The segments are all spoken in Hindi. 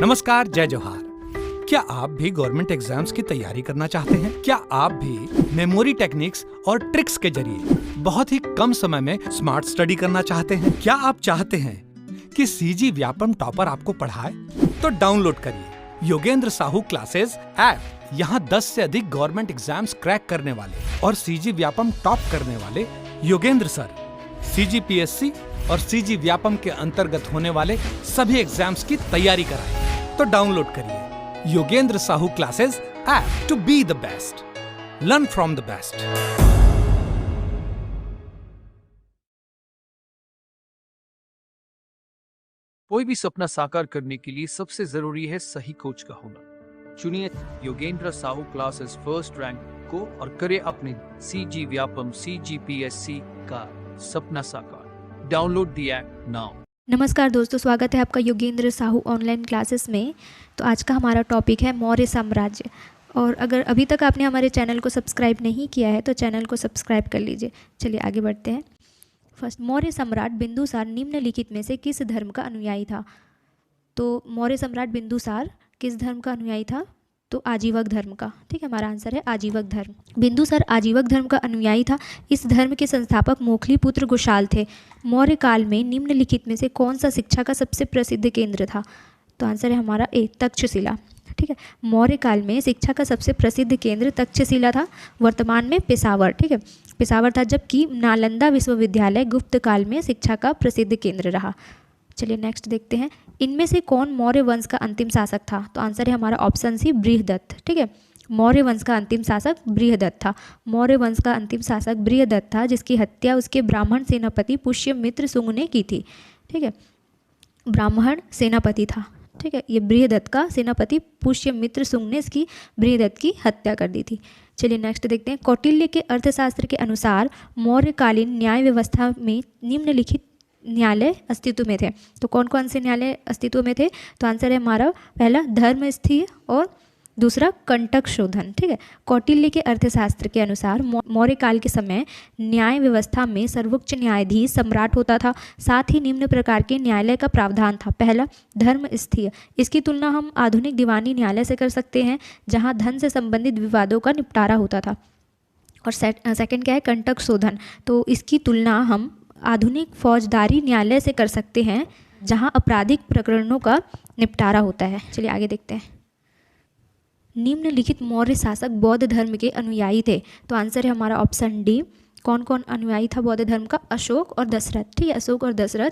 नमस्कार, जय जोहार। क्या आप भी गवर्नमेंट एग्जाम्स की तैयारी करना चाहते हैं? क्या आप भी मेमोरी टेक्निक्स और ट्रिक्स के जरिए बहुत ही कम समय में स्मार्ट स्टडी करना चाहते हैं? क्या आप चाहते हैं कि सीजी व्यापम टॉपर आपको पढ़ाए? तो डाउनलोड करिए योगेंद्र साहू क्लासेस ऐप। यहाँ 10 से अधिक गवर्नमेंट एग्जाम्स क्रैक करने वाले और सीजी व्यापम टॉप करने वाले योगेंद्र सर CGPSC और सीजी व्यापम के अंतर्गत होने वाले सभी एग्जाम्स की तैयारी कराएं। तो डाउनलोड करिए Yogendra Sahu classes app to be the best, learn from the best. कोई भी सपना साकार करने के लिए सबसे जरूरी है सही कोच का होना। चुनिए Yogendra Sahu classes first rank को और करे अपने सीजी व्यापम CGPSC का सपना साकार। Download the app now. नमस्कार दोस्तों, स्वागत है आपका योगेंद्र साहू ऑनलाइन क्लासेस में। तो आज का हमारा टॉपिक है मौर्य साम्राज्य। और अगर अभी तक आपने हमारे चैनल को सब्सक्राइब नहीं किया है तो चैनल को सब्सक्राइब कर लीजिए। चलिए आगे बढ़ते हैं। फर्स्ट, मौर्य सम्राट बिंदुसार निम्नलिखित में से किस धर्म का अनुयायी था? तो मौर्य सम्राट बिंदुसार किस धर्म का अनुयायी था? तो आजीवक धर्म का। ठीक है, हमारा आंसर है आजीवक धर्म। बिंदुसार आजीवक धर्म का अनुयायी था। इस धर्म के संस्थापक मोखली पुत्र गोशाल थे। मौर्य काल में निम्नलिखित में से कौन सा शिक्षा का सबसे प्रसिद्ध केंद्र था? तो आंसर है हमारा ए, तक्षशिला। ठीक है, मौर्य काल में शिक्षा का सबसे प्रसिद्ध केंद्र तक्षशिला था, वर्तमान में पेशावर। ठीक है, पेशावर था, जबकि नालंदा विश्वविद्यालय गुप्त काल में शिक्षा का प्रसिद्ध केंद्र रहा। चलिए नेक्स्ट देखते हैं। इनमें से कौन मौर्य वंश का अंतिम शासक था? तो आंसर है हमारा ऑप्शन सी, बृहदत्त। ठीक है, मौर्य वंश का अंतिम शासक बृहदत्त था। मौर्य वंश का अंतिम शासक बृहदत्त था, जिसकी हत्या उसके ब्राह्मण सेनापति पुष्यमित्र शुंग ने की थी। ठीक है, ब्राह्मण सेनापति था। ठीक है, ये बृहदत्त का सेनापति पुष्यमित्र शुंग ने इसकी बृहदत्त की हत्या कर दी थी। चलिए नेक्स्ट देखते हैं। कौटिल्य के अर्थशास्त्र के अनुसार मौर्यकालीन न्याय व्यवस्था में निम्नलिखित न्यायालय अस्तित्व में थे। तो कौन कौन से न्यायालय अस्तित्व में थे? तो आंसर है हमारा पहला धर्मस्थीय और दूसरा कंटक शोधन। ठीक है, कौटिल्य के अर्थशास्त्र के अनुसार मौर्य काल के समय न्याय व्यवस्था में सर्वोच्च न्यायाधीश सम्राट होता था। साथ ही निम्न प्रकार के न्यायालय का प्रावधान था। पहला, धर्मस्थीय। इसकी तुलना हम आधुनिक दीवानी न्यायालय से कर सकते हैं, जहां धन से संबंधित विवादों का निपटारा होता था। और सेकंड क्या है? कंटक शोधन। तो इसकी तुलना हम आधुनिक फौजदारी न्यायालय से कर सकते हैं, जहां आपराधिक प्रकरणों का निपटारा होता है। चलिए आगे देखते हैं। निम्नलिखित मौर्य शासक बौद्ध धर्म के अनुयायी थे। तो आंसर है हमारा ऑप्शन डी। कौन कौन अनुयायी था बौद्ध धर्म का? अशोक और दशरथ। ठीक है, अशोक और दशरथ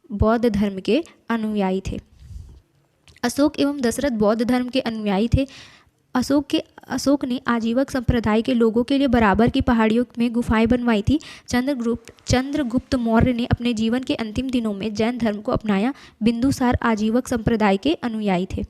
बौद्ध धर्म के अनुयायी थे। अशोक एवं दशरथ बौद्ध धर्म के अनुयायी थे। अशोक ने आजीवक संप्रदाय के लोगों के लिए बराबर की पहाड़ियों में गुफाएं बनवाई थी। चंद्रगुप्त मौर्य ने अपने जीवन के अंतिम दिनों में जैन धर्म को अपनाया। बिंदुसार आजीवक संप्रदाय के अनुयायी थे।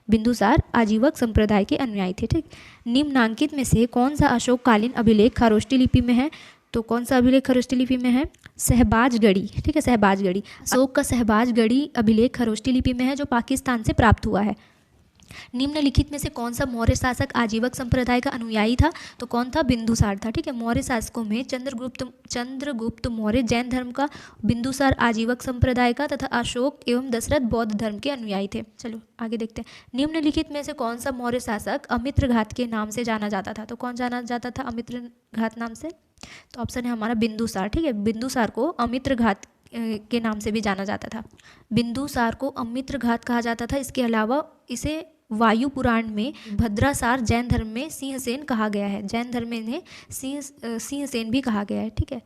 बिंदुसार आजीवक संप्रदाय के अनुयायी थे। ठीक, निम्नांकित में से कौन सा अशोककालीन अभिलेख खरोष्टी लिपि में है? तो कौन सा अभिलेख खरोष्टी लिपि में है? सहबाजगढ़ी। ठीक है, सहबाजगढ़ी। अशोक का सहबाजगढ़ी अभिलेख खरोष्टी लिपि में है, जो पाकिस्तान से प्राप्त हुआ है। निम्नलिखित में से कौन सा मौर्य शासक आजीवक संप्रदाय का अनुयायी था? तो कौन था? बिंदुसार था। ठीक है, मौर्य शासकों में चंद्रगुप्त मौर्य जैन धर्म का, बिंदुसार आजीवक संप्रदाय का तथा अशोक एवं दशरथ बौद्ध धर्म के अनुयायी थे। चलो आगे देखते हैं। निम्नलिखित में से कौन सा मौर्य शासक अमित्रघात के नाम से जाना जाता था? तो कौन जाना जाता था अमित्रघात नाम से? तो ऑप्शन है हमारा बिंदुसार। ठीक है, बिंदुसार को अमित्रघात के नाम से भी जाना जाता था। बिंदुसार को अमित्रघात कहा जाता था। इसके अलावा इसे वायु पुराण में भद्रासार जैन धर्म में सिंहसेन कहा गया है। जैन धर्म में इन्हें सिंहसेन भी कहा गया है। ठीक है,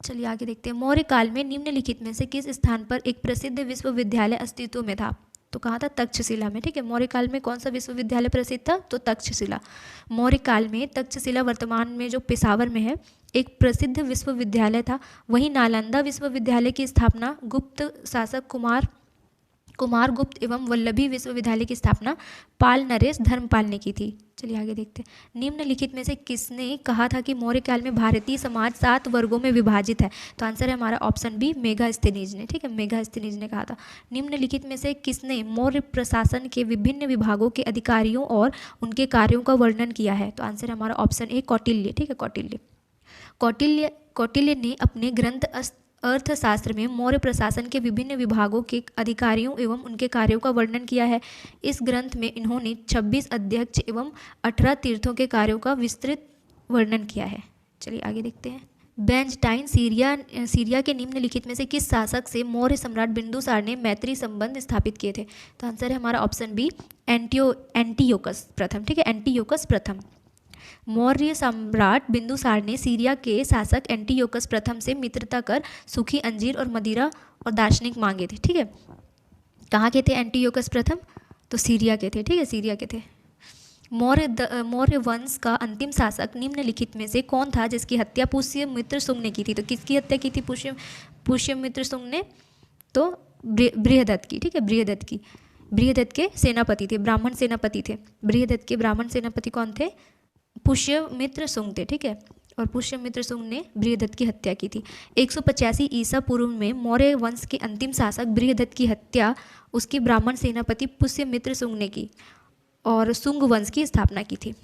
चलिए आगे देखते हैं। मौर्य काल में निम्नलिखित में से किस स्थान पर एक प्रसिद्ध विश्वविद्यालय अस्तित्व में था? तो कहा था? तक्षशिला में। ठीक है, मौर्य काल में कौन सा विश्वविद्यालय प्रसिद्ध था? तो तक्षशिला। मौर्य काल में तक्षशिला वर्तमान में जो पेशावर में है, एक प्रसिद्ध विश्वविद्यालय था। वहीं नालंदा विश्वविद्यालय की स्थापना गुप्त शासक कुमार गुप्त एवं वल्लभी विश्वविद्यालय की स्थापना पाल नरेश धर्मपाल ने की थी। चलिए आगे देखते हैं। निम्नलिखित में से किसने कहा था कि मौर्य काल में भारतीय समाज 7 वर्गों में विभाजित है? तो आंसर है हमारा ऑप्शन बी, मेगास्थनीज ने। ठीक है, मेगास्थनीज ने कहा था। निम्नलिखित में से किसने मौर्य प्रशासन के विभिन्न विभागों के अधिकारियों और उनके कार्यों का वर्णन किया है? तो आंसर है हमारा ऑप्शन ए, कौटिल्य। ठीक है, कौटिल्य ने अपने ग्रंथ अर्थशास्त्र में मौर्य प्रशासन के विभिन्न विभागों के अधिकारियों एवं उनके कार्यों का वर्णन किया है। इस ग्रंथ में इन्होंने 26 अध्यक्ष एवं 18 तीर्थों के कार्यों का विस्तृत वर्णन किया है। चलिए आगे देखते हैं। बेंजटाइन सीरिया के निम्नलिखित में से किस शासक से मौर्य सम्राट बिंदुसार ने मैत्री संबंध स्थापित किए थे? तो आंसर है हमारा ऑप्शन बी, एंटियोकस प्रथम। ठीक है, एंटियोकस प्रथम। मौर्य सम्राट बिंदुसार ने सीरिया के शासक एंटियोकस प्रथम से मित्रता कर सूखी अंजीर और मदिरा और दार्शनिक मांगे थे। ठीक है, कहाँ के थे एंटियोकस प्रथम? तो सीरिया के थे। ठीक है, सीरिया के थे। मौर्य वंश का अंतिम शासक निम्नलिखित में से कौन था जिसकी हत्या पुष्यमित्र शुंग ने की थी? तो किसकी हत्या की थी पुष्यमित्र शुंग ने? तो बृहदत्त की। ठीक है, बृहदत्त की। बृहदत्त के सेनापति थे, ब्राह्मण सेनापति थे। बृहदत्त के ब्राह्मण सेनापति कौन थे? पुष्यमित्र शुंग थे। ठीक है, और पुष्यमित्र शुंग ने बृहदत्त की हत्या की थी। 185 ईसा पूर्व में मौर्य वंश के अंतिम शासक बृहदत्त की हत्या उसके ब्राह्मण सेनापति पुष्यमित्र शुंग ने की और शुंग वंश की स्थापना की थी।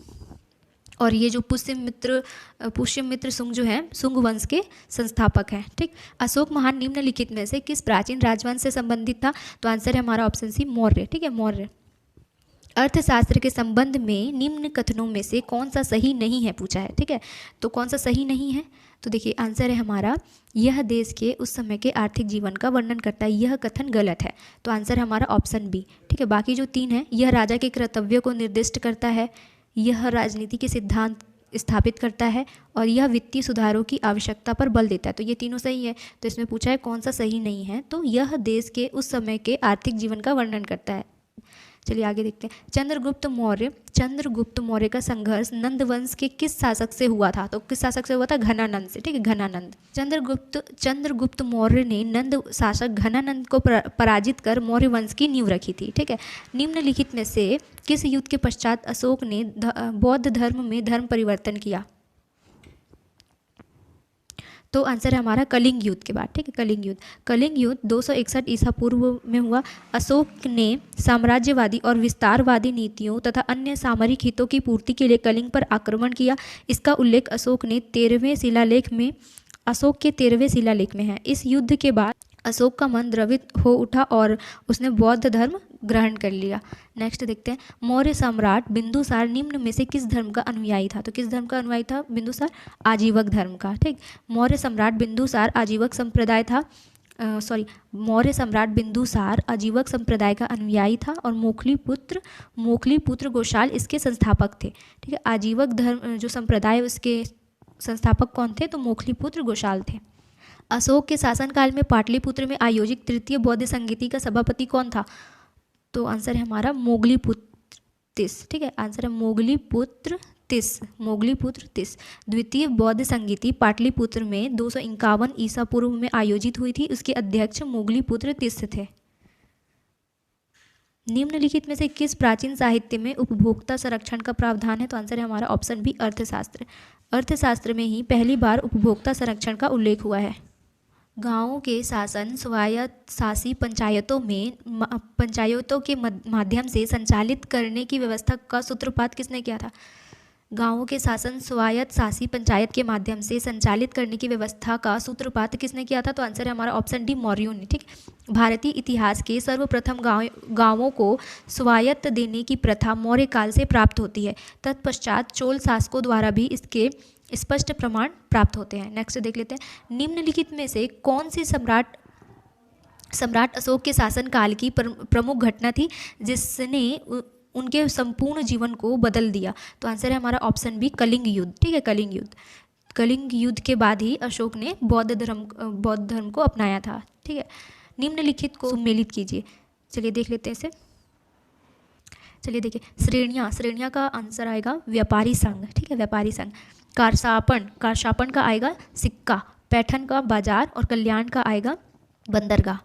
और ये जो पुष्यमित्र शुंग जो है शुंग वंश के संस्थापक हैं। ठीक, अशोक महान निम्नलिखित में से किस प्राचीन राजवंश से संबंधित था? तो आंसर है हमारा ऑप्शन सी, मौर्य। ठीक है, मौर्य। अर्थशास्त्र के संबंध में निम्न कथनों में से कौन सा सही नहीं है पूछा है। ठीक है, तो कौन सा सही नहीं है? तो देखिए आंसर है हमारा, यह देश के उस समय के आर्थिक जीवन का वर्णन करता है, यह कथन गलत है। तो आंसर है हमारा ऑप्शन बी। ठीक है, बाकी जो 3 है, यह राजा के कर्तव्य को निर्दिष्ट करता है, यह राजनीति के सिद्धांत स्थापित करता है और यह वित्तीय सुधारों की आवश्यकता पर बल देता है। तो ये तीनों सही है। तो इसमें पूछा है कौन सा सही नहीं है? तो यह देश के उस समय के आर्थिक जीवन का वर्णन करता है। चलिए आगे देखते हैं। चंद्रगुप्त मौर्य का संघर्ष नंद वंश के किस शासक से हुआ था? तो किस शासक से हुआ था? घनानंद से। ठीक है, घनानंद। चंद्रगुप्त मौर्य ने नंद शासक घनानंद को पराजित कर मौर्य वंश की नींव रखी थी। ठीक है, निम्नलिखित में से किस युद्ध के पश्चात अशोक ने बौद्ध धर्म में धर्म परिवर्तन किया? तो आंसर है हमारा कलिंग युद्ध के बाद। ठीक है, कलिंग युद्ध 261 ईसा पूर्व में हुआ। अशोक ने साम्राज्यवादी और विस्तारवादी नीतियों तथा अन्य सामरिक हितों की पूर्ति के लिए कलिंग पर आक्रमण किया। इसका उल्लेख अशोक के 13वें शिलालेख में है। इस युद्ध के बाद अशोक का मन द्रवित हो उठा और उसने बौद्ध धर्म ग्रहण कर लिया। नेक्स्ट देखते हैं। मौर्य सम्राट बिंदुसार निम्न में से किस धर्म का अनुयायी था? तो किस धर्म का अनुयायी था बिंदुसार? आजीवक धर्म का। ठीक, मौर्य सम्राट बिंदुसार आजीवक संप्रदाय था। मौर्य सम्राट बिंदुसार आजीवक संप्रदाय का अनुयायी था और मोखली पुत्र गोशाल इसके संस्थापक थे। ठीक है, आजीवक धर्म जो संप्रदाय उसके संस्थापक कौन थे? तो मोखली पुत्र गोशाल थे। अशोक के शासनकाल में पाटलिपुत्र में आयोजित तृतीय बौद्ध संगीति का सभापति कौन था? तो आंसर है हमारा मोगलीपुत्र तिस। ठीक है, आंसर है मोगलीपुत्र तिस। द्वितीय बौद्ध संगीति पाटलिपुत्र में 251 ईसा पूर्व में आयोजित हुई थी। उसके अध्यक्ष मोगलीपुत्र तिस थे। निम्नलिखित में से किस प्राचीन साहित्य में उपभोक्ता संरक्षण का प्रावधान है? तो आंसर है हमारा ऑप्शन बी, अर्थशास्त्र। अर्थशास्त्र में ही पहली बार उपभोक्ता संरक्षण का उल्लेख हुआ है। गांवों के शासन स्वायत्त शासी पंचायतों के माध्यम से संचालित करने की व्यवस्था का सूत्रपात किसने किया था? गांवों के शासन स्वायत्त शासी पंचायत के माध्यम से संचालित करने की व्यवस्था का सूत्रपात किसने किया था? तो आंसर है हमारा ऑप्शन डी, मौर्यों ने। ठीक, भारतीय इतिहास के सर्वप्रथम गांवों को स्वायत्त देने की प्रथा मौर्य काल से प्राप्त होती है। तत्पश्चात चोल शासकों द्वारा भी इसके स्पष्ट प्रमाण प्राप्त होते हैं। नेक्स्ट देख लेते हैं। निम्नलिखित में से कौन सी सम्राट अशोक के शासनकाल की प्रमुख घटना थी जिसने उनके संपूर्ण जीवन को बदल दिया? तो आंसर है हमारा ऑप्शन बी, कलिंग युद्ध। ठीक है, कलिंग युद्ध के बाद ही अशोक ने बौद्ध धर्म को अपनाया था। ठीक है, निम्नलिखित को सम्मिलित कीजिए। चलिए देख लेते हैं इसे। चलिए देखिए, श्रेणियाँ का आंसर आएगा व्यापारी संघ। ठीक है, व्यापारी संघ। कारशापन का आएगा सिक्का, पैठन का बाजार और कल्याण का आएगा बंदरगाह।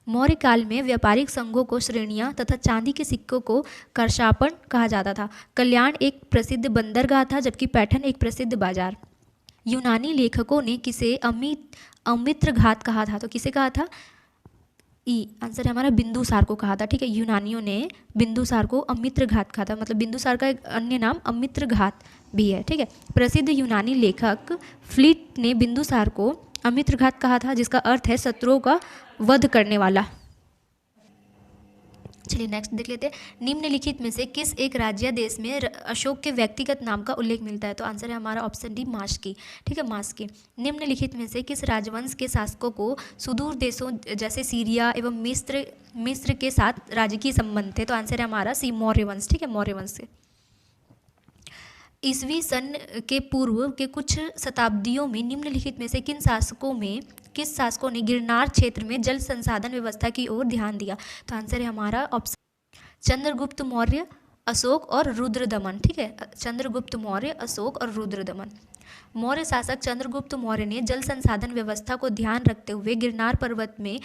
मौर्य काल में व्यापारिक संघों को श्रेणियाँ तथा चांदी के सिक्कों को करशापन कहा जाता था। कल्याण एक प्रसिद्ध बंदरगाह था जबकि पैठन एक प्रसिद्ध बाजार। यूनानी लेखकों ने किसे अमित्रघात कहा था? तो किसे कहा था? आंसर है हमारा बिंदुसार को कहा था। ठीक है, यूनानियों ने बिंदुसार को अमित्रघात कहा था। मतलब बिंदुसार का एक अन्य नाम अमित्रघात भी है। ठीक है, प्रसिद्ध यूनानी लेखक फ्लीट ने बिंदुसार को अमित्रघात कहा था, जिसका अर्थ है शत्रुओं का वध करने वाला। चलिए नेक्स्ट देख लेते हैं। निम्नलिखित में से किस एक राज्य या देश में अशोक के व्यक्तिगत नाम का उल्लेख मिलता है? तो आंसर है हमारा ऑप्शन डी, मास्की। ठीक है, मास्की। निम्नलिखित में से किस राजवंश के शासकों को सुदूर देशों जैसे सीरिया एवं मिस्र के साथ राजकीय संबंध थे? तो आंसर है हमारा सी, मौर्य वंश। ठीक है, मौर्य वंश से। ईसवी सन के पूर्व के कुछ शताब्दियों में निम्नलिखित में से किस शासकों ने गिरनार क्षेत्र में जल संसाधन व्यवस्था की ओर ध्यान दिया? तो आंसर है हमारा ऑप्शन चंद्रगुप्त मौर्य, अशोक और रुद्रदमन। ठीक है, चंद्रगुप्त मौर्य, अशोक और रुद्रदमन। मौर्य शासक चंद्रगुप्त मौर्य ने जल संसाधन व्यवस्था को ध्यान रखते हुए गिरनार पर्वत में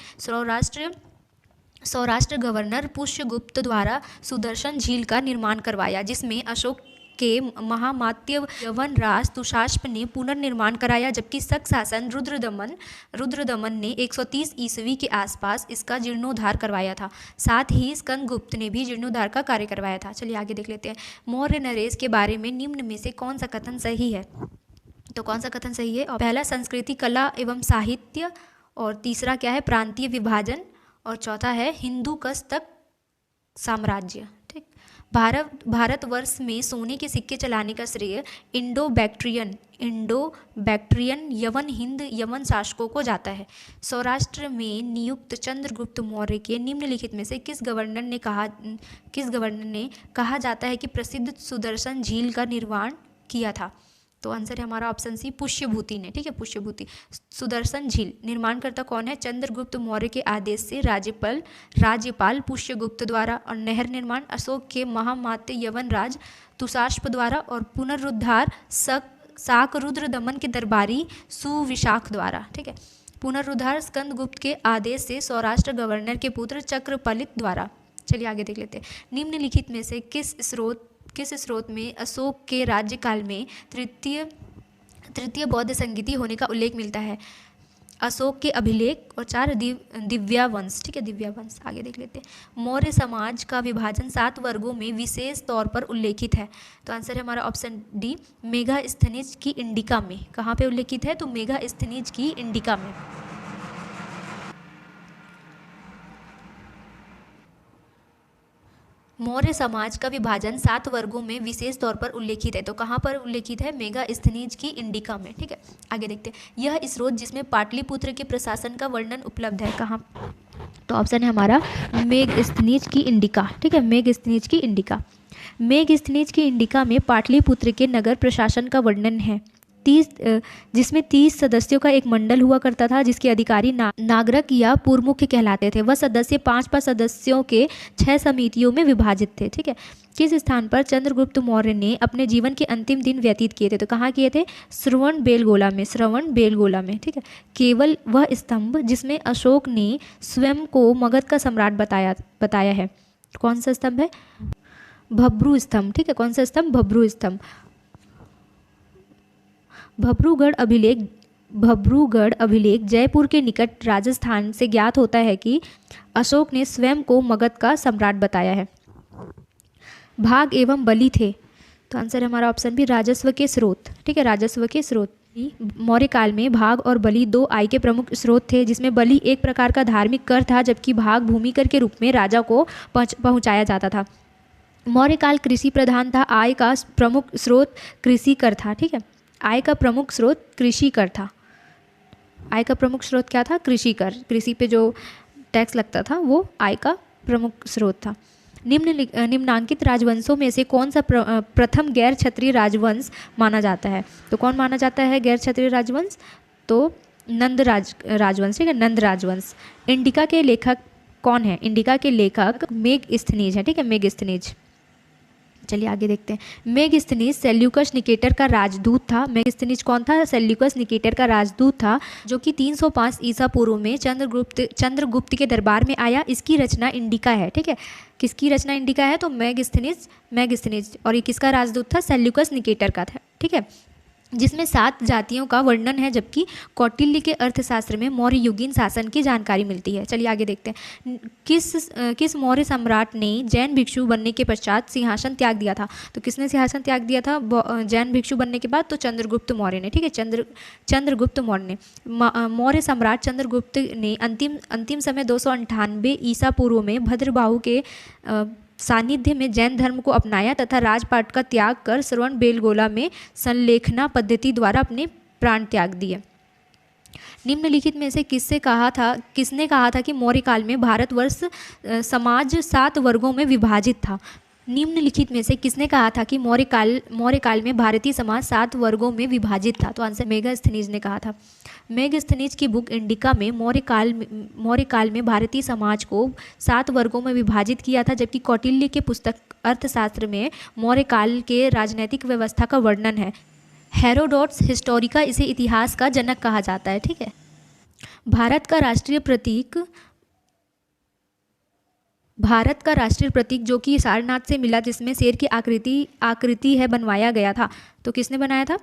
सौराष्ट्र गवर्नर पुष्यगुप्त द्वारा सुदर्शन झील का निर्माण करवाया, जिसमें अशोक के महामात्य यवन राज तुषाश्प ने पुनर्निर्माण कराया, जबकि शक शासन रुद्रदमन ने 130 ईस्वी के आसपास इसका जीर्णोद्धार करवाया था। साथ ही स्कंदगुप्त ने भी जीर्णोद्धार का कार्य करवाया था। चलिए आगे देख लेते हैं। मौर्य नरेश के बारे में निम्न में से कौन सा कथन सही है? तो कौन सा कथन सही है? और पहला संस्कृति, कला एवं साहित्य, और तीसरा क्या है? प्रांतीय विभाजन, और चौथा है हिंदू कस्तक साम्राज्य। ठीक, भारतवर्ष में सोने के सिक्के चलाने का श्रेय इंडो बैक्ट्रियन यवन शासकों को जाता है। सौराष्ट्र में नियुक्त चंद्रगुप्त मौर्य के निम्नलिखित में से किस गवर्नर ने कहा जाता है कि प्रसिद्ध सुदर्शन झील का निर्माण किया था? तो आंसर है हमारा ऑप्शन सी, पुष्यभूति ने। ठीक है, पुष्यभूति। सुदर्शन झील निर्माणकर्ता कौन है? चंद्रगुप्त मौर्य के आदेश से राज्यपाल पुष्यगुप्त द्वारा, और नहर निर्माण अशोक के महामात्य यवन राज तुषाश्प द्वारा, और पुनरुद्धार शाक रुद्रदमन के दरबारी सुविशाख द्वारा। ठीक है, पुनरुद्धार स्कंदगुप्त के आदेश से सौराष्ट्र गवर्नर के पुत्र चक्रपलित द्वारा। चलिए आगे देख लेते हैं। निम्नलिखित में से किस स्रोत में अशोक के राज्यकाल में तृतीय बौद्ध संगीति होने का उल्लेख मिलता है? अशोक के अभिलेख और 4 दिव्यावंश। ठीक है, दिव्यावंश। आगे देख लेते हैं। मौर्य समाज का विभाजन 7 वर्गों में विशेष तौर पर उल्लेखित है? तो आंसर है हमारा ऑप्शन डी, मेगास्थनीज की इंडिका में। कहाँ पे उल्लेखित है? तो मेगास्थनीज की इंडिका में। मौर्य समाज का विभाजन 7 वर्गों में विशेष तौर पर उल्लेखित है। तो कहाँ पर उल्लेखित है? मेगास्थनीज की इंडिका में। ठीक है, आगे देखते हैं। यह स्रोत जिसमें पाटलिपुत्र के प्रशासन का वर्णन उपलब्ध है, कहाँ? तो ऑप्शन है हमारा मेगास्थनीज की इंडिका। ठीक है, मेगास्थनीज की इंडिका। मेगास्थनीज की इंडिका में पाटलिपुत्र के नगर प्रशासन का वर्णन है, जिसमें 30 सदस्यों का एक मंडल हुआ करता था, जिसके अधिकारी नागरक या पूर्वमुख्य कहलाते थे। वह सदस्य 5 सदस्यों के 6 समितियों में विभाजित थे। ठीक है, किस स्थान पर चंद्रगुप्त मौर्य ने अपने जीवन के अंतिम दिन व्यतीत किए थे? तो कहाँ किए थे? श्रवण बेलगोला में। ठीक है, केवल वह स्तंभ जिसमें अशोक ने स्वयं को मगध का सम्राट बताया है। कौन सा स्तंभ है? भब्रू स्तंभ। ठीक है, कौन सा स्तंभ? भब्रू स्तंभ। भब्रूगढ़ अभिलेख जयपुर के निकट राजस्थान से ज्ञात होता है कि अशोक ने स्वयं को मगध का सम्राट बताया है। भाग एवं बलि थे? तो आंसर हमारा ऑप्शन भी, राजस्व के स्रोत। ठीक है, राजस्व के स्रोत। मौर्य काल में भाग और बलि 2 आय के प्रमुख स्रोत थे, जिसमें बलि एक प्रकार का धार्मिक कर था, जबकि भाग भूमि कर के रूप में राजा को पहुंचाया जाता था। मौर्य काल कृषि प्रधान था। आय का प्रमुख स्रोत कृषि कर था। ठीक है, आय का प्रमुख स्रोत कृषि कर था। आय का प्रमुख स्रोत क्या था? कृषि कर। कृषि पे जो टैक्स लगता था वो आय का प्रमुख स्रोत था। निम्नांकित राजवंशों में से कौन सा प्रथम गैर क्षत्रिय राजवंश माना जाता है? तो कौन माना जाता है गैर क्षत्रिय राजवंश? तो नंद राजवंश। ठीक है, नंद राजवंश। इंडिका के लेखक कौन है? इंडिका के लेखक मेगास्थनीज है। ठीक है, मेगास्थनीज। चलिए आगे देखते हैं। मेगास्थनीज सेल्यूकस निकेटर का राजदूत था। मेगास्थनीज कौन था? सेल्यूकस निकेटर का राजदूत था, जो कि 305 ईसा पूर्व में चंद्रगुप्त के दरबार में आया। इसकी रचना इंडिका है। ठीक है, किसकी रचना इंडिका है? तो मेगास्थनीज। और ये किसका राजदूत था? सेल्यूकस निकेटर का था। ठीक है, जिसमें 7 जातियों का वर्णन है, जबकि कौटिल्य के अर्थशास्त्र में मौर्य युगीन शासन की जानकारी मिलती है। चलिए आगे देखते हैं। किस मौर्य सम्राट ने जैन भिक्षु बनने के पश्चात सिंहासन त्याग दिया था? तो किसने सिंहासन त्याग दिया था जैन भिक्षु बनने के बाद? तो चंद्रगुप्त मौर्य ने। ठीक है, चंद्रगुप्त मौर्य ने। मौर्य सम्राट चंद्रगुप्त ने अंतिम समय 298 ईसा पूर्व में भद्रबाहु के सानिध्य में जैन धर्म को अपनाया तथा राजपाट का त्याग कर श्रवण बेलगोला में संलेखना पद्धति द्वारा अपने प्राण त्याग दिए। निम्नलिखित में से किसने कहा था कि मौर्य काल में भारतवर्ष समाज 7 वर्गों में विभाजित था? निम्नलिखित में से किसने कहा था कि मौर्य काल में भारतीय समाज 7 वर्गों में विभाजित था? तो आंसर मेगास्थनीज ने कहा था। मेगास्थनीज की बुक इंडिका में मौर्य काल में भारतीय समाज को 7 वर्गों में विभाजित किया था, जबकि कौटिल्य के पुस्तक अर्थशास्त्र में मौर्य काल के राजनैतिक व्यवस्था का वर्णन है। हेरोडोटस हिस्टोरिका इसे इतिहास का जनक कहा जाता है। ठीक है, भारत का राष्ट्रीय प्रतीक जो कि सारनाथ से मिला, जिसमें शेर की आकृति है, बनवाया गया था। तो किसने बनाया था?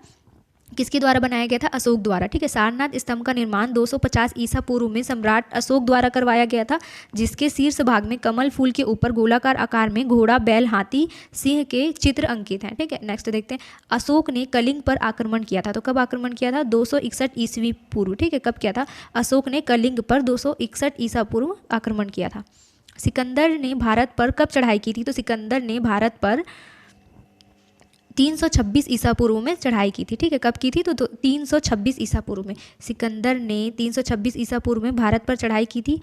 किसके द्वारा बनाया गया था? अशोक द्वारा। ठीक है, सारनाथ स्तंभ का निर्माण 250 ईसा पूर्व में सम्राट अशोक द्वारा करवाया गया था, जिसके शीर्ष भाग में कमल फूल के ऊपर गोलाकार आकार में घोड़ा, बैल, हाथी, सिंह के चित्र अंकित हैं। ठीक है, नेक्स्ट देखते हैं। अशोक ने कलिंग पर आक्रमण किया था। तो कब आक्रमण किया था? 261 ईस्वी पूर्व। ठीक है, कब किया था? अशोक ने कलिंग पर 261 ईसा पूर्व आक्रमण किया था। सिकंदर ने भारत पर कब चढ़ाई की थी? तो सिकंदर ने भारत पर 326 ईसा पूर्व में चढ़ाई की थी। ठीक है, कब की थी? तो 326 ईसा पूर्व में सिकंदर ने 326 ईसा पूर्व में भारत पर चढ़ाई की थी।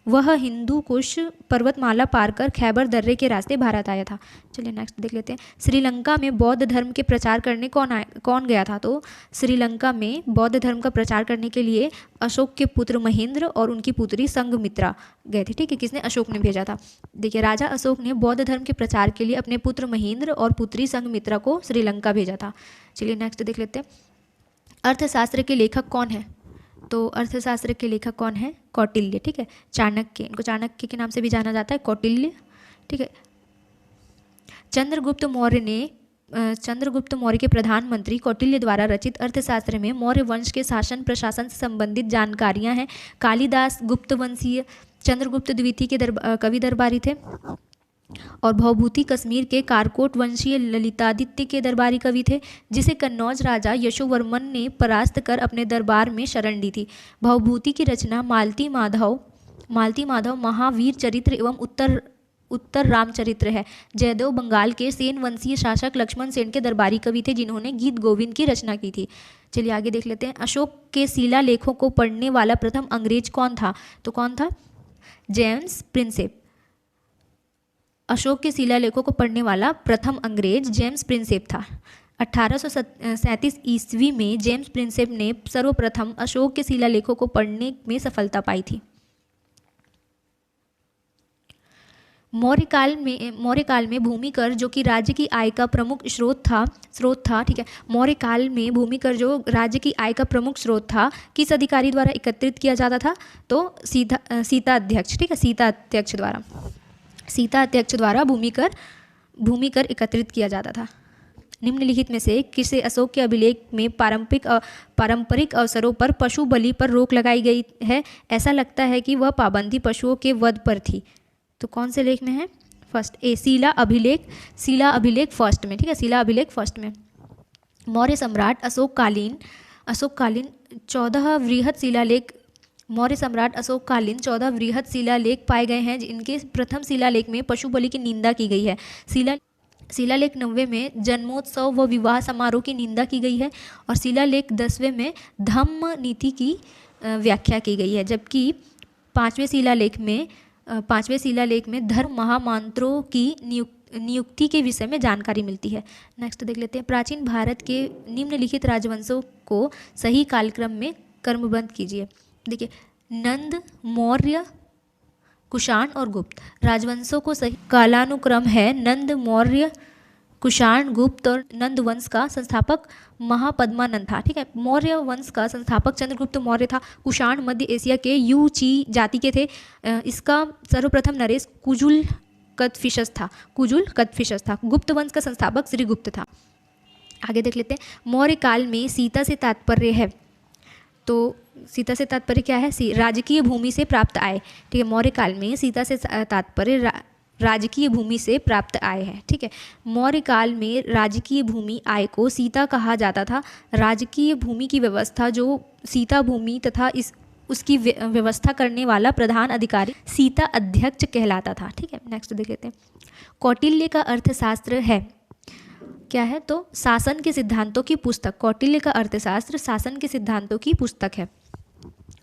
वह हिंदू कुश पर्वतमाला पार कर खैबर दर्रे के रास्ते भारत आया था। चलिए नेक्स्ट देख लेते हैं। श्रीलंका में बौद्ध धर्म के प्रचार करने कौन गया था? तो श्रीलंका में बौद्ध धर्म का प्रचार करने के लिए अशोक के पुत्र महेंद्र और उनकी पुत्री संघमित्रा गए थे। ठीक है, किसने? अशोक ने भेजा था। देखिए, राजा अशोक ने बौद्ध धर्म के प्रचार के लिए अपने पुत्र महेंद्र और पुत्री संघमित्रा को श्रीलंका भेजा था। चलिए नेक्स्ट देख लेते हैं। अर्थशास्त्र के लेखक कौन है? तो अर्थशास्त्र के लेखक कौन है? कौटिल्य। ठीक है, चाणक्य, इनको चाणक्य के नाम से भी जाना जाता है, कौटिल्य। ठीक है, चंद्रगुप्त मौर्य के प्रधानमंत्री कौटिल्य द्वारा रचित अर्थशास्त्र में मौर्य वंश के शासन प्रशासन से संबंधित जानकारियां हैं। कालिदास गुप्त वंशीय चंद्रगुप्त द्वितीय के कवि दरबारी थे, और भवभूति कश्मीर के कारकोट वंशीय ललितादित्य के दरबारी कवि थे, जिसे कन्नौज राजा यशोवर्मन ने परास्त कर अपने दरबार में शरण दी थी। भवभूति की रचना मालती माधव महावीर चरित्र एवं उत्तर रामचरित्र है। जयदेव बंगाल के सेन वंशीय शासक लक्ष्मण सेन के दरबारी कवि थे, जिन्होंने गीत गोविंद की रचना की थी। चलिए आगे देख लेते हैं। अशोक के शिलालेखों को पढ़ने वाला प्रथम अंग्रेज कौन था? तो कौन था? James Prinsep. अशोक के शिलालेखों को पढ़ने वाला प्रथम अंग्रेज जेम्स प्रिंसेप था। 1837 ईस्वी में जेम्स प्रिंसेप ने सर्वप्रथम अशोक के शिलालेखों को पढ़ने में सफलता पाई थी। मौर्य काल में भूमि कर, जो कि राज्य की आय का प्रमुख स्रोत था। ठीक है, मौर्य काल में भूमि कर जो राज्य की आय का प्रमुख स्रोत था, किस अधिकारी द्वारा एकत्रित किया जाता था? तो सीता अध्यक्ष। ठीक है, सीता अध्यक्ष द्वारा भूमि कर एकत्रित किया जाता था। निम्नलिखित में से किसे अशोक के अभिलेख में पारंपरिक अवसरों पर पशु बलि पर रोक लगाई गई है? ऐसा लगता है कि वह पाबंदी पशुओं के वध पर थी। तो कौन से लेख में है? फर्स्ट ए, शिला अभिलेख फर्स्ट में। ठीक है, शिला अभिलेख फर्स्ट में। मौर्य सम्राट अशोककालीन 14 वृहत शिलालेख पाए गए हैं, जिनके प्रथम शिलालेख में पशु बलि की निंदा की गई है। शिलालेख 9वें में जन्मोत्सव व विवाह समारोह की निंदा की गई है, और शिलालेख 10वें में धम्म नीति की व्याख्या की गई है, जबकि 5वें शिलालेख में धर्म महामंत्रों की नियुक्ति के विषय में जानकारी मिलती है। नेक्स्ट देख लेते हैं। प्राचीन भारत के निम्नलिखित राजवंशों को सही कालक्रम में क्रमबद्ध कीजिए। देखिए, नंद, मौर्य, कुषाण और गुप्त राजवंशों को सही कालानुक्रम है। नंद, मौर्य, कुषाण, गुप्त और नंद वंश का संस्थापक महापद्मानंद था। ठीक है, मौर्य वंश का संस्थापक चंद्रगुप्त मौर्य था। कुषाण मध्य एशिया के यूची जाति के थे। इसका सर्वप्रथम नरेश कुजुल कदफिशस था। गुप्त वंश का संस्थापक श्रीगुप्त था। आगे देख लेते हैं। मौर्य काल में सीता से तात्पर्य है, तो सीता से तात्पर्य क्या है? राजकीय भूमि से प्राप्त आय। ठीक है, मौर्य काल में सीता से तात्पर्य राजकीय भूमि से प्राप्त आय है। ठीक है, मौर्य काल में राजकीय भूमि आय को सीता कहा जाता था। राजकीय भूमि की व्यवस्था जो सीता भूमि तथा उसकी व्यवस्था करने वाला प्रधान अधिकारी सीता अध्यक्ष कहलाता था। ठीक है, नेक्स्ट देख लेते हैं। कौटिल्य का अर्थशास्त्र है, क्या है? तो शासन के सिद्धांतों की पुस्तक। कौटिल्य का अर्थशास्त्र शासन के सिद्धांतों की पुस्तक है।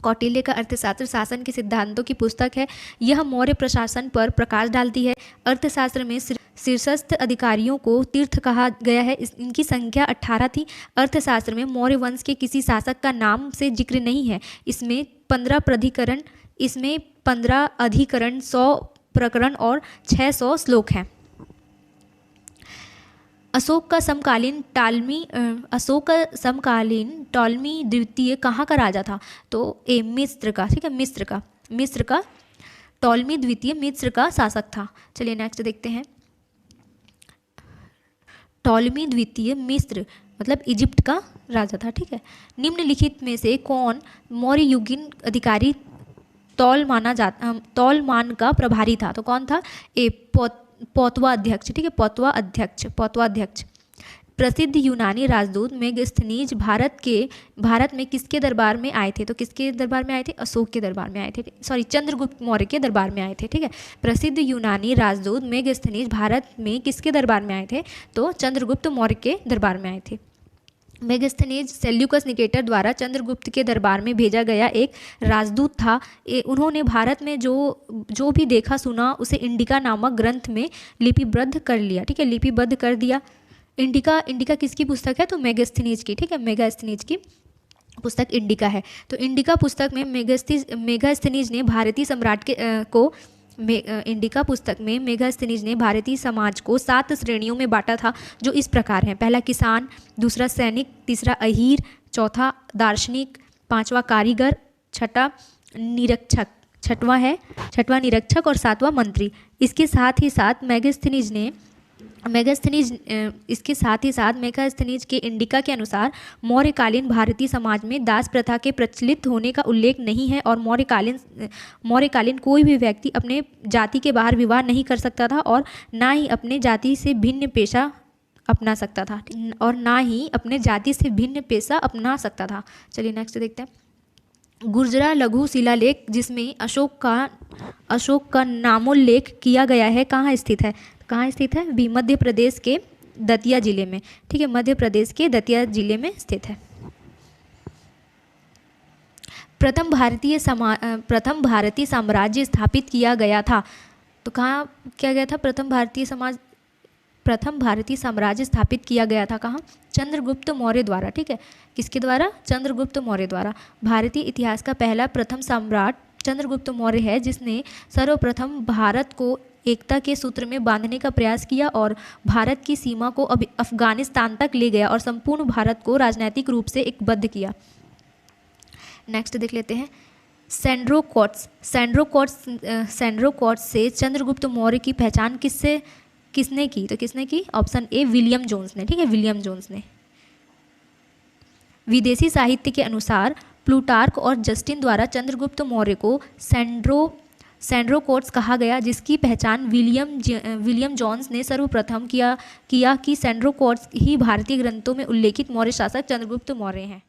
कौटिल्य का अर्थशास्त्र शासन के सिद्धांतों की पुस्तक है। यह मौर्य प्रशासन पर प्रकाश डालती है। अर्थशास्त्र में शीर्षस्थ अधिकारियों को तीर्थ कहा गया है। इनकी संख्या 18 थी। अर्थशास्त्र में मौर्य वंश के किसी शासक का नाम से जिक्र नहीं है। इसमें 15 अधिकरण 100 प्रकरण और 600 श्लोक हैं। अशोक का समकालीन टॉलमी द्वितीय कहाँ का राजा था? तो मिस्र का। ठीक है, मिस्र का टॉलमी द्वितीय मिस्र का शासक था। चलिए नेक्स्ट देखते हैं। टॉलमी द्वितीय मिस्र मतलब इजिप्ट का राजा था। ठीक है, निम्नलिखित में से कौन मौर्य युगीन अधिकारी तौलमान का प्रभारी था? तो कौन था? पौतवा अध्यक्ष। ठीक है, पौतवा अध्यक्ष। प्रसिद्ध यूनानी राजदूत मेगास्थनीज भारत में किसके दरबार में आए थे? तो किसके दरबार में आए थे? अशोक के दरबार में आए थे। चंद्रगुप्त मौर्य के दरबार में आए थे। ठीक है, प्रसिद्ध यूनानी राजदूत मेगास्थनीज भारत में किसके दरबार में आए थे? तो चंद्रगुप्त मौर्य के दरबार में आए थे। मेगास्थनीज सेल्यूकस निकेटर द्वारा चंद्रगुप्त के दरबार में भेजा गया एक राजदूत था। उन्होंने भारत में जो भी देखा सुना उसे इंडिका नामक ग्रंथ में लिपिबद्ध कर लिया। ठीक है, लिपिबद्ध कर दिया। इंडिका किसकी पुस्तक है? तो मेगास्थनीज की। ठीक है, मेगास्थनीज की पुस्तक इंडिका है। तो इंडिका पुस्तक में मेगास्थनीज ने भारतीय सम्राट को इंडिका पुस्तक में मेगास्थनीज ने भारतीय समाज को 7 श्रेणियों में बांटा था, जो इस प्रकार हैं। पहला किसान, दूसरा सैनिक, तीसरा अहीर, चौथा दार्शनिक, पांचवा कारीगर, छठा निरीक्षक और सातवां मंत्री। इसके साथ ही साथ मेगास्थनीज के इंडिका के अनुसार मौर्यकालीन भारतीय समाज में दास प्रथा के प्रचलित होने का उल्लेख नहीं है और मौर्यकालीन कोई भी व्यक्ति अपने जाति के बाहर विवाह नहीं कर सकता था और ना ही अपने जाति से भिन्न पेशा अपना सकता था। चलिए नेक्स्ट देखते हैं। गुर्जरा लघु शिलालेख जिसमें अशोक का नामोल्लेख किया गया है कहाँ स्थित है? भी मध्य प्रदेश के दतिया जिले में। ठीक है, मध्य प्रदेश के दतिया जिले में स्थित है। प्रथम भारतीय साम्राज्य स्थापित किया गया था। तो कहाँ किया गया था? प्रथम भारतीय साम्राज्य स्थापित किया गया था कहाँ? चंद्रगुप्त मौर्य द्वारा। ठीक है, किसके द्वारा? चंद्रगुप्त मौर्य द्वारा। भारतीय इतिहास का पहला प्रथम सम्राट चंद्रगुप्त मौर्य है, जिसने सर्वप्रथम भारत को एकता के सूत्र में बांधने का प्रयास किया और भारत की सीमा को अफगानिस्तान तक ले गया और संपूर्ण भारत को राजनीतिक रूप से एकबद्ध किया। नेक्स्ट देख लेते हैं। सैंड्रोकॉट्स से चंद्रगुप्त मौर्य की पहचान किसने की? तो किसने की? ऑप्शन ए विलियम जोन्स ने। ठीक है, विलियम जोन्स ने। विदेशी साहित्य के अनुसार प्लूटार्क और जस्टिन द्वारा चंद्रगुप्त मौर्य को सैंड्रोकॉट्स कहा गया, जिसकी पहचान विलियम जोन्स ने सर्वप्रथम किया कि सैंड्रोकॉट्स ही भारतीय ग्रंथों में उल्लेखित मौर्य शासक चंद्रगुप्त मौर्य हैं।